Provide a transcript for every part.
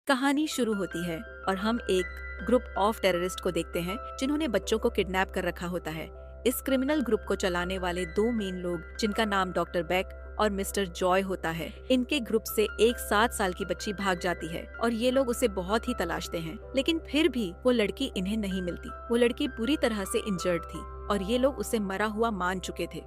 कहानी शुरू होती है और हम एक ग्रुप ऑफ टेररिस्ट को देखते हैं जिन्होंने बच्चों को किडनैप कर रखा होता है। इस क्रिमिनल ग्रुप को चलाने वाले दो मेन लोग जिनका नाम डॉक्टर बैक और मिस्टर जॉय होता है, इनके ग्रुप से एक 7 साल की बच्ची भाग जाती है और ये लोग उसे बहुत ही तलाशते हैं, लेकिन फिर भी वो लड़की इन्हें नहीं मिलती। वो लड़की बुरी तरह से इंजर्ड थी और ये लोग उसे मरा हुआ मान चुके थे,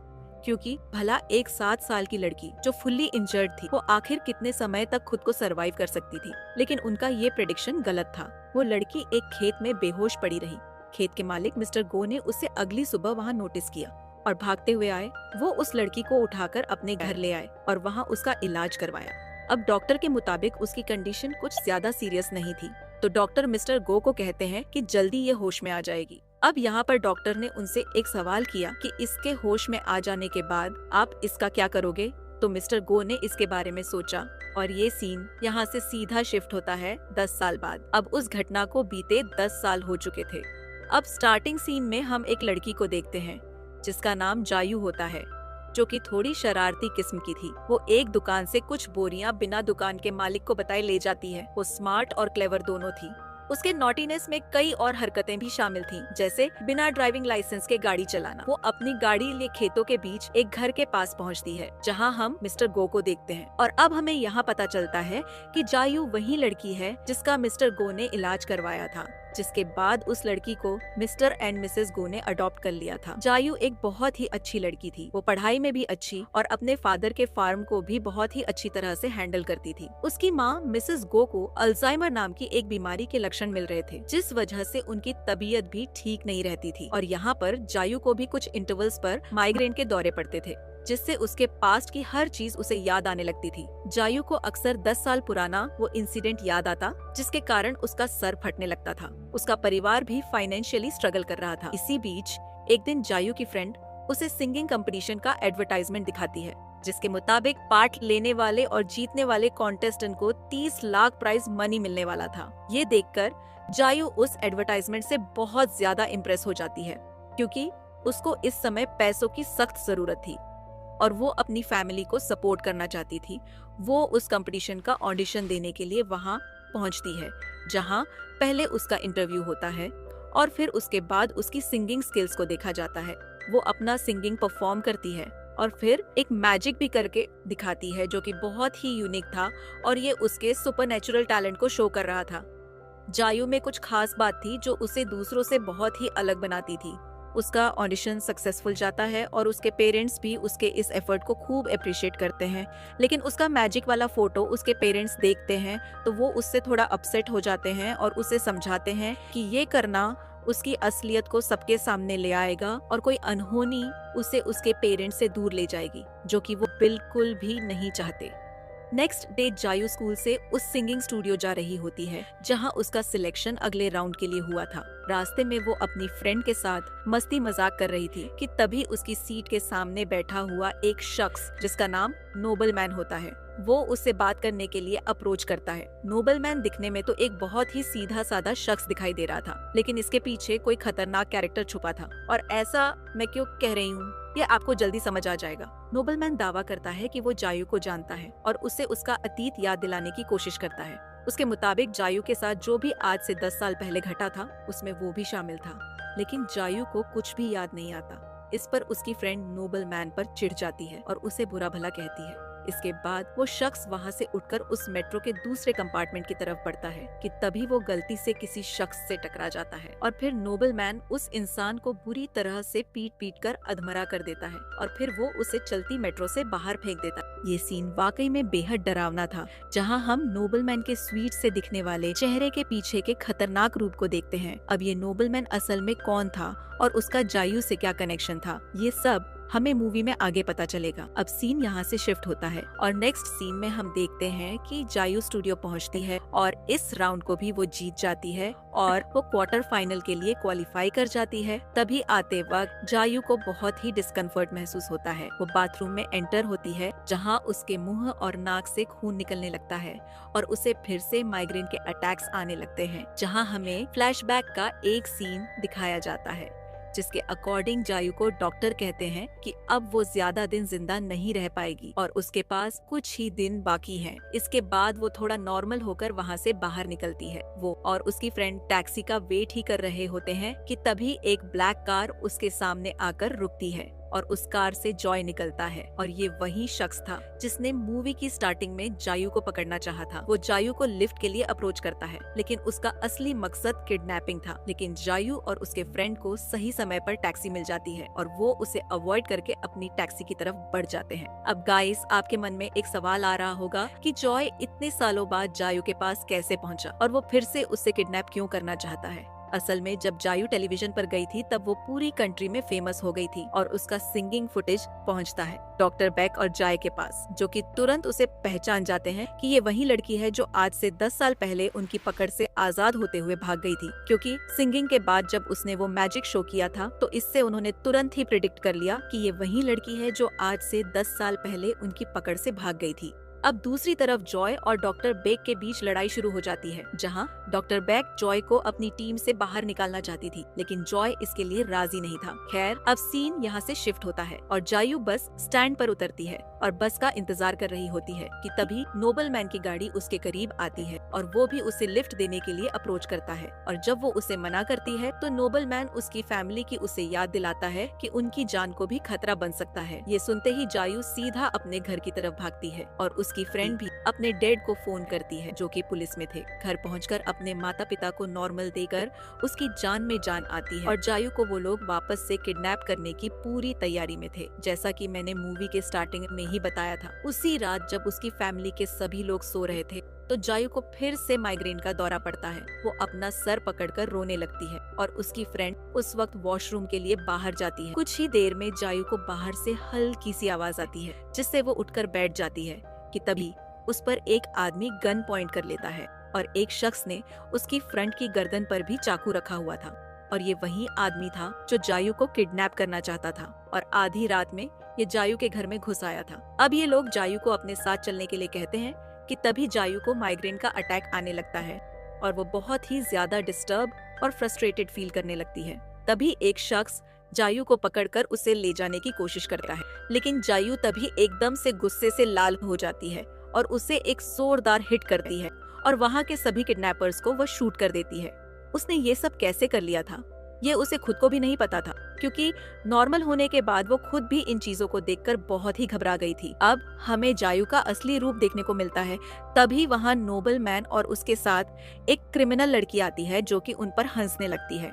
क्योंकि भला एक 7 साल की लड़की जो फुल्ली इंजर्ड थी वो आखिर कितने समय तक खुद को सरवाइव कर सकती थी। लेकिन उनका ये प्रेडिक्शन गलत था। वो लड़की एक खेत में बेहोश पड़ी रही। खेत के मालिक मिस्टर गो ने उसे अगली सुबह वहाँ नोटिस किया और भागते हुए आए। वो उस लड़की को उठाकर अपने घर ले आए और वहाँ उसका इलाज करवाया। अब डॉक्टर के मुताबिक उसकी कंडीशन कुछ ज्यादा सीरियस नहीं थी, तो डॉक्टर मिस्टर गो को कहते हैं कि जल्दी ये होश में आ जाएगी। अब यहाँ पर डॉक्टर ने उनसे एक सवाल किया कि इसके होश में आ जाने के बाद आप इसका क्या करोगे। तो मिस्टर गो ने इसके बारे में सोचा और ये सीन यहाँ से सीधा शिफ्ट होता है 10 साल बाद। अब उस घटना को बीते 10 साल हो चुके थे। अब स्टार्टिंग सीन में हम एक लड़की को देखते हैं जिसका नाम जायू होता है, जो कि थोड़ी शरारती किस्म की थी। वो एक दुकान से कुछ बोरियां बिना दुकान के मालिक को बताए ले जाती है। वो स्मार्ट और क्लेवर दोनों थी। उसके नॉटीनेस में कई और हरकतें भी शामिल थीं, जैसे बिना ड्राइविंग लाइसेंस के गाड़ी चलाना। वो अपनी गाड़ी ले खेतों के बीच एक घर के पास पहुंचती है जहां हम मिस्टर गो को देखते हैं। और अब हमें यहाँ पता चलता है कि जायू वही लड़की है जिसका मिस्टर गो ने इलाज करवाया था, जिसके बाद उस लड़की को मिस्टर एंड मिसेस गो ने अडॉप्ट कर लिया था। जायू एक बहुत ही अच्छी लड़की थी। वो पढ़ाई में भी अच्छी और अपने फादर के फार्म को भी बहुत ही अच्छी तरह से हैंडल करती थी। उसकी माँ मिसेस गो को अल्जाइमर नाम की एक बीमारी के लक्षण मिल रहे थे, जिस वजह से उनकी तबीयत भी ठीक नहीं रहती थी। और यहाँ पर जायू को भी कुछ इंटरवल्स पर माइग्रेन के दौरे पड़ते थे, जिससे उसके पास्ट की हर चीज उसे याद आने लगती थी। जायू को अक्सर 10 साल पुराना वो इंसिडेंट याद आता जिसके कारण उसका सर फटने लगता था। उसका परिवार भी फाइनेंशियली स्ट्रगल कर रहा था। इसी बीच एक दिन जायू की फ्रेंड उसे सिंगिंग कंपटीशन का एडवर्टाइजमेंट दिखाती है, जिसके मुताबिक पार्ट लेने वाले और जीतने वाले कॉन्टेस्टेंट को 30 लाख प्राइज मनी मिलने वाला था। ये देखकर जायू उस एडवर्टाइजमेंट से बहुत ज्यादा इम्प्रेस हो जाती है, क्योंकि उसको इस समय पैसों की सख्त जरूरत थी और वो अपनी फैमिली को सपोर्ट करना चाहती थी। वो उस कंपटीशन का ऑडिशन देने के लिए वहाँ पहुँचती है, जहाँ पहले उसका इंटरव्यू होता है और फिर उसके बाद उसकी सिंगिंग स्किल्स को देखा जाता है। वो अपना सिंगिंग परफॉर्म करती है और फिर एक मैजिक भी करके दिखाती है, जो कि बहुत ही यूनिक था और ये उसके सुपरनेचुरल टैलेंट को शो कर रहा था। जायू में कुछ खास बात थी जो उसे दूसरों से बहुत ही अलग बनाती थी। उसका ऑडिशन सक्सेसफुल जाता है और उसके पेरेंट्स भी उसके इस एफर्ट को खूब अप्रिशिएट करते हैं, लेकिन उसका मैजिक वाला फोटो उसके पेरेंट्स देखते हैं तो वो उससे थोड़ा अपसेट हो जाते हैं और उसे समझाते हैं कि ये करना उसकी असलियत को सबके सामने ले आएगा और कोई अनहोनी उसे उसके पेरेंट्स से दूर ले जाएगी, जो कि वो बिल्कुल भी नहीं चाहते। नेक्स्ट डे जायू स्कूल से उस सिंगिंग स्टूडियो जा रही होती है जहां उसका सिलेक्शन अगले राउंड के लिए हुआ था। रास्ते में वो अपनी फ्रेंड के साथ मस्ती मजाक कर रही थी कि तभी उसकी सीट के सामने बैठा हुआ एक शख्स जिसका नाम नोबल मैन होता है, वो उससे बात करने के लिए अप्रोच करता है। नोबल मैन दिखने में तो एक बहुत ही सीधा साधा शख्स दिखाई दे रहा था, लेकिन इसके पीछे कोई खतरनाक कैरेक्टर छुपा था। और ऐसा मैं क्यों कह रही हूँ ये आपको जल्दी समझ आ जाएगा। नोबल मैन दावा करता है कि वो जायू को जानता है और उसे उसका अतीत याद दिलाने की कोशिश करता है। उसके मुताबिक जायू के साथ जो भी आज से 10 साल पहले घटा था उसमें वो भी शामिल था, लेकिन जायू को कुछ भी याद नहीं आता। इस पर उसकी फ्रेंड नोबल मैन पर चिढ़ जाती है और उसे बुरा भला कहती है। इसके बाद वो शख्स वहाँ से उठकर उस मेट्रो के दूसरे कंपार्टमेंट की तरफ बढ़ता है कि तभी वो गलती से किसी शख्स से टकरा जाता है और फिर नोबल मैन उस इंसान को बुरी तरह से पीट पीट कर अधमरा कर देता है और फिर वो उसे चलती मेट्रो से बाहर फेंक देता है। ये सीन वाकई में बेहद डरावना था, जहाँ हम नोबल मैन के स्वीट से दिखने वाले चेहरे के पीछे के खतरनाक रूप को देखते हैं। अब ये नोबल मैन असल में कौन था और उसका जायू से क्या कनेक्शन था, ये सब हमें मूवी में आगे पता चलेगा। अब सीन यहाँ से शिफ्ट होता है और नेक्स्ट सीन में हम देखते हैं कि जायू स्टूडियो पहुँचती है और इस राउंड को भी वो जीत जाती है और वो क्वार्टर फाइनल के लिए क्वालिफाई कर जाती है। तभी आते वक्त जायू को बहुत ही डिस्कम्फर्ट महसूस होता है। वो बाथरूम में एंटर होती है जहाँ उसके मुंह और नाक से खून निकलने लगता है और उसे फिर से माइग्रेन के अटैक्स आने लगते हैं, जहाँ हमें फ्लैशबैक का एक सीन दिखाया जाता है जिसके अकॉर्डिंग जायू को डॉक्टर कहते हैं कि अब वो ज्यादा दिन जिंदा नहीं रह पाएगी और उसके पास कुछ ही दिन बाकी हैं। इसके बाद वो थोड़ा नॉर्मल होकर वहाँ से बाहर निकलती है। वो और उसकी फ्रेंड टैक्सी का वेट ही कर रहे होते हैं कि तभी एक ब्लैक कार उसके सामने आकर रुकती है और उस कार से जॉय निकलता है और ये वही शख्स था जिसने मूवी की स्टार्टिंग में जायू को पकड़ना चाहा था। वो जायू को लिफ्ट के लिए अप्रोच करता है, लेकिन उसका असली मकसद किडनैपिंग था। लेकिन जायू और उसके फ्रेंड को सही समय पर टैक्सी मिल जाती है और वो उसे अवॉइड करके अपनी टैक्सी की तरफ बढ़ जाते हैं। अब गाइस, आपके मन में एक सवाल आ रहा होगा कि जॉय इतने सालों बाद जायू के पास कैसे पहुंचा और वो फिर से उससे किडनैप क्यों करना चाहता है। असल में जब जायू टेलीविजन पर गई थी तब वो पूरी कंट्री में फेमस हो गई थी और उसका सिंगिंग फुटेज पहुंचता है डॉक्टर बेक और जॉय के पास, जो कि तुरंत उसे पहचान जाते हैं कि ये वही लड़की है जो आज से 10 साल पहले उनकी पकड़ से आजाद होते हुए भाग गई थी। क्योंकि सिंगिंग के बाद जब उसने वो मैजिक शो किया था तो इससे उन्होंने तुरंत ही प्रिडिक्ट कर लिया कि ये वही लड़की है जो आज से 10 साल पहले उनकी पकड़ से भाग गई थी। अब दूसरी तरफ जॉय और डॉक्टर बेक के बीच लड़ाई शुरू हो जाती है, जहां डॉक्टर बेक जॉय को अपनी टीम से बाहर निकालना चाहती थी, लेकिन जॉय इसके लिए राजी नहीं था। खैर, अब सीन यहाँ से शिफ्ट होता है और जायू बस स्टैंड पर उतरती है और बस का इंतजार कर रही होती है कि तभी नोबल मैन की गाड़ी उसके करीब आती है और वो भी उसे लिफ्ट देने के लिए अप्रोच करता है। और जब वो उसे मना करती है तो नोबल मैन उसकी फैमिली की उसे याद दिलाता है कि उनकी जान को भी खतरा बन सकता है। ये सुनते ही जायू सीधा अपने घर की तरफ भागती है और उसकी फ्रेंड भी अपने डैड को फोन करती है, जो कि पुलिस में थे। घर पहुंचकर अपने माता पिता को नॉर्मल देकर उसकी जान में जान आती है और जायू को वो लोग वापस से किडनैप करने की पूरी तैयारी में थे। जैसा कि मैंने मूवी के स्टार्टिंग में ही बताया था, उसी रात जब उसकी फैमिली के सभी लोग सो रहे थे तो जायू को फिर से माइग्रेन का दौरा पड़ता है। वो अपना सर पकड़कर रोने लगती है और उसकी फ्रेंड उस वक्त वॉशरूम के लिए बाहर जाती है। कुछ ही देर में जायू को बाहर से हल्की सी आवाज आती है, जिससे वो उठकर बैठ जाती है कि तभी उस पर एक आदमी गन पॉइंट कर लेता है और एक शख्स ने उसकी फ्रंट की गर्दन पर भी चाकू रखा हुआ था और ये वही आदमी था जो जायू को किडनैप करना चाहता था और आधी रात में ये जायू के घर में घुस आया था। अब ये लोग जायू को अपने साथ चलने के लिए कहते हैं कि तभी जायू को माइग्रेन का अटैक आने लगता है और वो बहुत ही ज्यादा डिस्टर्ब और फ्रस्ट्रेटेड फील करने लगती है। तभी एक शख्स जायू को पकड़कर उसे ले जाने की कोशिश करता है, लेकिन जायू तभी एकदम से गुस्से से लाल हो जाती है और उसे एक जोरदार हिट करती है और वहाँ के सभी किडनैपर्स को वो शूट कर देती है। उसने ये सब कैसे कर लिया था ये उसे खुद को भी नहीं पता था, क्योंकि नॉर्मल होने के बाद वो खुद भी इन चीजों को देखकर बहुत ही घबरा गई थी। अब हमें जायू का असली रूप देखने को मिलता है। तभी वहाँ नोबल मैन और उसके साथ एक क्रिमिनल लड़की आती है जो कि उन पर हंसने लगती है।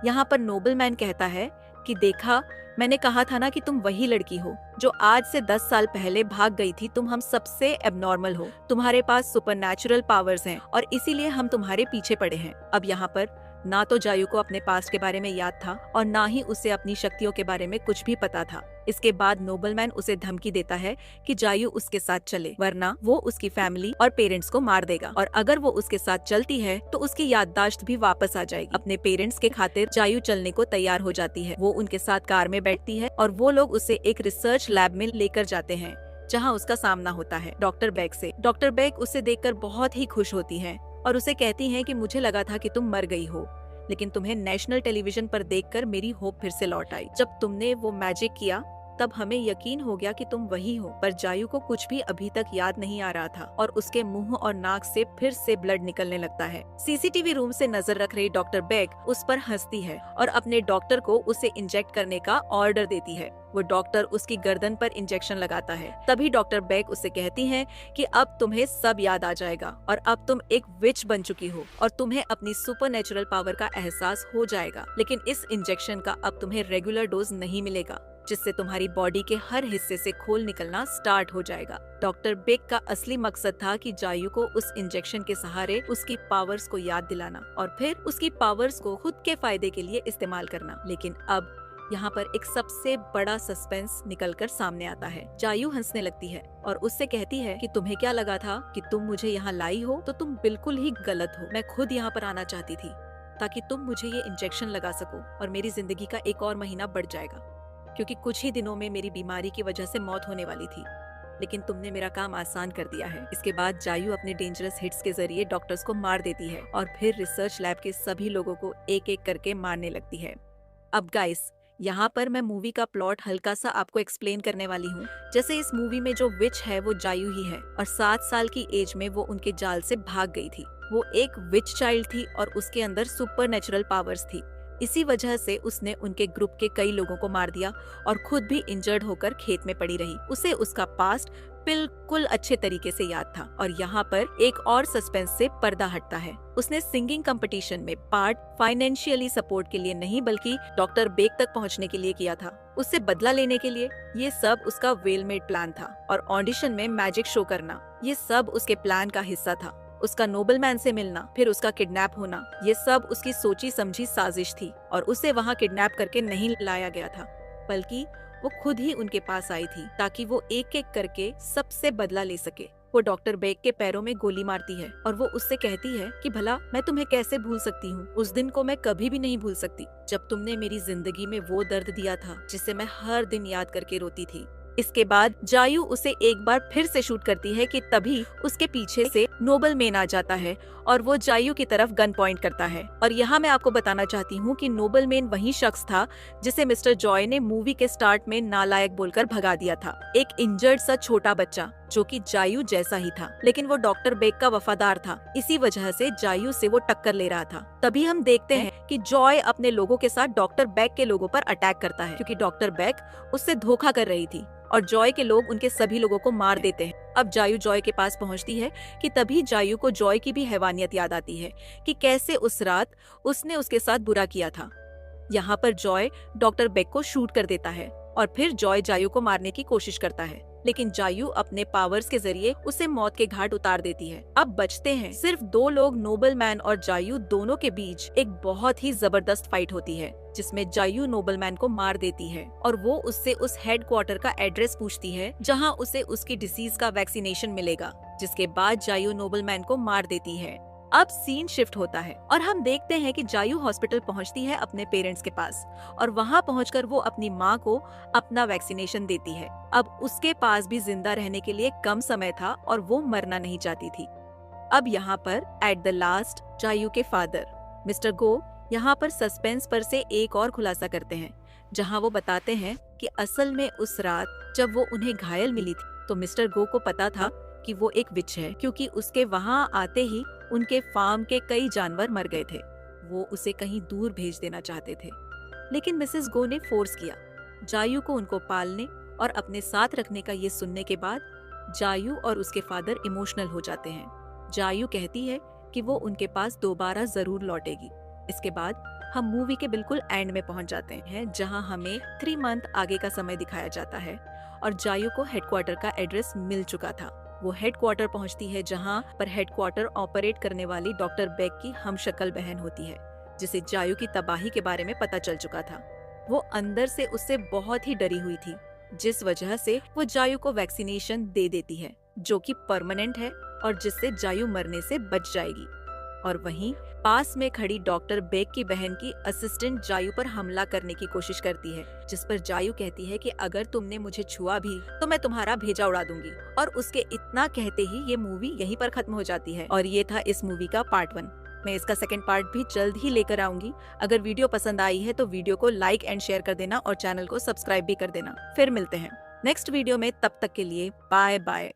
यहाँ पर नोबल मैन कहता है कि देखा, मैंने कहा था ना कि तुम वही लड़की हो जो आज से 10 साल पहले भाग गई थी। तुम हम सबसे एबनॉर्मल हो, तुम्हारे पास सुपरनैचुरल पावर्स हैं और इसीलिए हम तुम्हारे पीछे पड़े हैं। अब यहाँ पर ना तो जायू को अपने पास्ट के बारे में याद था और ना ही उसे अपनी शक्तियों के बारे में कुछ भी पता था। इसके बाद नोबलमैन उसे धमकी देता है कि जायू उसके साथ चले, वरना वो उसकी फैमिली और पेरेंट्स को मार देगा और अगर वो उसके साथ चलती है तो उसकी याददाश्त भी वापस आ जाएगी। अपने पेरेंट्स के खातिर जायू चलने को तैयार हो जाती है। वो उनके साथ कार में बैठती है और वो लोग उसे एक रिसर्च लैब में लेकर जाते हैं, जहाँ उसका सामना होता है डॉक्टर बेक से। डॉक्टर बेक उसे देखकर बहुत ही खुश होती है और उसे कहती हैं कि मुझे लगा था कि तुम मर गई हो, लेकिन तुम्हें नेशनल टेलीविजन पर देखकर मेरी होप फिर से लौट आई। जब तुमने वो मैजिक किया तब हमें यकीन हो गया कि तुम वही हो। पर जायू को कुछ भी अभी तक याद नहीं आ रहा था और उसके मुंह और नाक से फिर से ब्लड निकलने लगता है। सीसीटीवी रूम से नजर रख रही डॉक्टर बेक उस पर हंसती है और अपने डॉक्टर को उसे इंजेक्ट करने का ऑर्डर देती है। वो डॉक्टर उसकी गर्दन पर इंजेक्शन लगाता है। तभी डॉक्टर बेक उसे कहती है कि अब तुम्हें सब याद आ जाएगा और अब तुम एक विच बन चुकी हो और तुम्हें अपनी सुपरनैचुरल पावर का एहसास हो जाएगा, लेकिन इस इंजेक्शन का अब तुम्हें रेगुलर डोज नहीं मिलेगा, जिससे तुम्हारी बॉडी के हर हिस्से से खून निकलना स्टार्ट हो जाएगा। डॉक्टर बेक का असली मकसद था कि जायू को उस इंजेक्शन के सहारे उसकी पावर्स को याद दिलाना और फिर उसकी पावर्स को खुद के फायदे के लिए इस्तेमाल करना। लेकिन अब यहाँ पर एक सबसे बड़ा सस्पेंस निकलकर सामने आता है। जायू हंसने लगती है और उससे कहती है कि तुम्हें क्या लगा था कि तुम मुझे यहाँ लाई हो, तो तुम बिल्कुल ही गलत हो। मैं खुद यहाँ पर आना चाहती थी ताकि तुम मुझे ये इंजेक्शन लगा सको और मेरी जिंदगी का एक और महीना बढ़ जाएगा, क्योंकि कुछ ही दिनों में मेरी बीमारी की वजह से मौत होने वाली थी, लेकिन तुमने मेरा काम आसान कर दिया है। इसके बाद जायू अपने डेंजरस हिट्स के जरिए डॉक्टर्स को मार देती है और फिर रिसर्च लैब के सभी लोगों को एक एक करके मारने लगती है। अब गाइस, यहाँ पर मैं मूवी का प्लॉट हल्का सा आपको एक्सप्लेन करने वाली हूँ। जैसे इस मूवी में जो विच है वो जायू ही है और 7 साल की एज में वो उनके जाल से भाग गई थी। वो एक विच चाइल्ड थी और उसके अंदर सुपर नेचुरल पावर्स थी। इसी वजह से उसने उनके ग्रुप के कई लोगों को मार दिया और खुद भी इंजर्ड होकर खेत में पड़ी रही। उसे उसका पास्ट बिल्कुल अच्छे तरीके से याद था। और यहाँ पर एक और सस्पेंस से पर्दा हटता है। उसने सिंगिंग कंपटीशन में पार्ट फाइनेंशियली सपोर्ट के लिए नहीं बल्कि डॉक्टर बेक तक पहुँचने के लिए किया था, उससे बदला लेने के लिए। ये सब उसका वेल मेड प्लान था और ऑडिशन में मैजिक शो करना, ये सब उसके प्लान का हिस्सा था। उसका नोबलमैन से मिलना, फिर उसका किडनैप होना, ये सब उसकी सोची समझी साजिश थी। और उसे वहाँ किडनैप करके नहीं लाया गया था, बल्कि वो खुद ही उनके पास आई थी ताकि वो एक एक करके सबसे बदला ले सके। वो डॉक्टर बेक के पैरों में गोली मारती है और वो उससे कहती है कि भला मैं तुम्हें कैसे भूल सकती हूँ। उस दिन को मैं कभी भी नहीं भूल सकती जब तुमने मेरी जिंदगी में वो दर्द दिया था जिसे मैं हर दिन याद करके रोती थी। इसके बाद जायू उसे एक बार फिर से शूट करती है कि तभी उसके पीछे से नोबलमैन आ जाता है और वो जायू की तरफ गन पॉइंट करता है। और यहाँ मैं आपको बताना चाहती हूँ कि नोबलमैन वही शख्स था जिसे मिस्टर जॉय ने मूवी के स्टार्ट में नालायक बोलकर भगा दिया था। एक इंजर्ड सा छोटा बच्चा जो कि जायू जैसा ही था, लेकिन वो डॉक्टर बेक का वफादार था। इसी वजह से जायू से वो टक्कर ले रहा था। तभी हम देखते हैं कि जॉय अपने लोगों के साथ डॉक्टर बेक के लोगों पर अटैक करता है, क्योंकि डॉक्टर बेक उससे धोखा कर रही थी और जॉय के लोग उनके सभी लोगों को मार देते हैं। अब जायू जॉय के पास पहुंचती है कि तभी जायू को जॉय की भी हैवानियत याद आती है कि कैसे उस रात उसने उसके साथ बुरा किया था। यहाँ पर जॉय डॉक्टर बेक को शूट कर देता है और फिर जॉय जायू को मारने की कोशिश करता है, लेकिन जायू अपने पावर्स के जरिए उसे मौत के घाट उतार देती है। अब बचते हैं सिर्फ 2 लोग, नोबलमैन और जायू। दोनों के बीच एक बहुत ही जबरदस्त फाइट होती है जिसमें जायू नोबलमैन को मार देती है और वो उससे उस हेडक्वार्टर का एड्रेस पूछती है जहां उसे उसकी डिसीज का वैक्सीनेशन मिलेगा, जिसके बाद जायू नोबलमैन को मार देती है। अब सीन शिफ्ट होता है और हम देखते हैं कि जायू हॉस्पिटल पहुंचती है अपने पेरेंट्स के पास और वहां पहुंचकर वो अपनी माँ को अपना वैक्सीनेशन देती है। अब उसके पास भी जिंदा रहने के लिए कम समय था और वो मरना नहीं चाहती थी। अब यहाँ पर एट द लास्ट जायू के फादर मिस्टर गो यहाँ पर सस्पेंस पर से एक और खुलासा करते हैं, जहाँ वो बताते हैं कि असल में उस रात जब वो उन्हें घायल मिली थी तो मिस्टर गो को पता था कि वो एक विच है, क्योंकि उसके वहाँ आते ही उनके फार्म के कई जानवर मर गए थे। वो उसे कहीं दूर भेज देना चाहते थे, लेकिन मिसेस गो ने फोर्स किया। जायू को उनको पालने और अपने साथ रखने का ये सुनने के बाद जायू और उसके फादर इमोशनल हो जाते हैं। जायू कहती है कि वो उनके पास दोबारा जरूर लौटेगी। इसके बाद हम मूवी के बिल्कुल एंड में पहुंच जाते हैं, जहां हमें 3 मंथ आगे का समय दिखाया जाता है और जायू को हेडक्वार्टर का एड्रेस मिल चुका था। वो हेडक्वार्टर पहुंचती है जहां पर हेडक्वार्टर ऑपरेट करने वाली डॉक्टर बेक की हमशक्ल बहन होती है, जिसे जायू की तबाही के बारे में पता चल चुका था। वो अंदर से उससे बहुत ही डरी हुई थी, जिस वजह से वो जायू को वैक्सीनेशन दे देती है, जो कि परमानेंट है और जिससे जायू मरने से बच जाएगी। और वहीं पास में खड़ी डॉक्टर बेक की बहन की असिस्टेंट जायू पर हमला करने की कोशिश करती है, जिस पर जायू कहती है कि अगर तुमने मुझे छुआ भी तो मैं तुम्हारा भेजा उड़ा दूंगी। और उसके इतना कहते ही ये मूवी यहीं पर खत्म हो जाती है। और ये था इस मूवी का पार्ट 1। मैं इसका सेकंड पार्ट भी जल्द ही लेकर आऊंगी। अगर वीडियो पसंद आई है तो वीडियो को लाइक एंड शेयर कर देना और चैनल को सब्सक्राइब भी कर देना। फिर मिलते हैं नेक्स्ट वीडियो में, तब तक के लिए बाय बाय।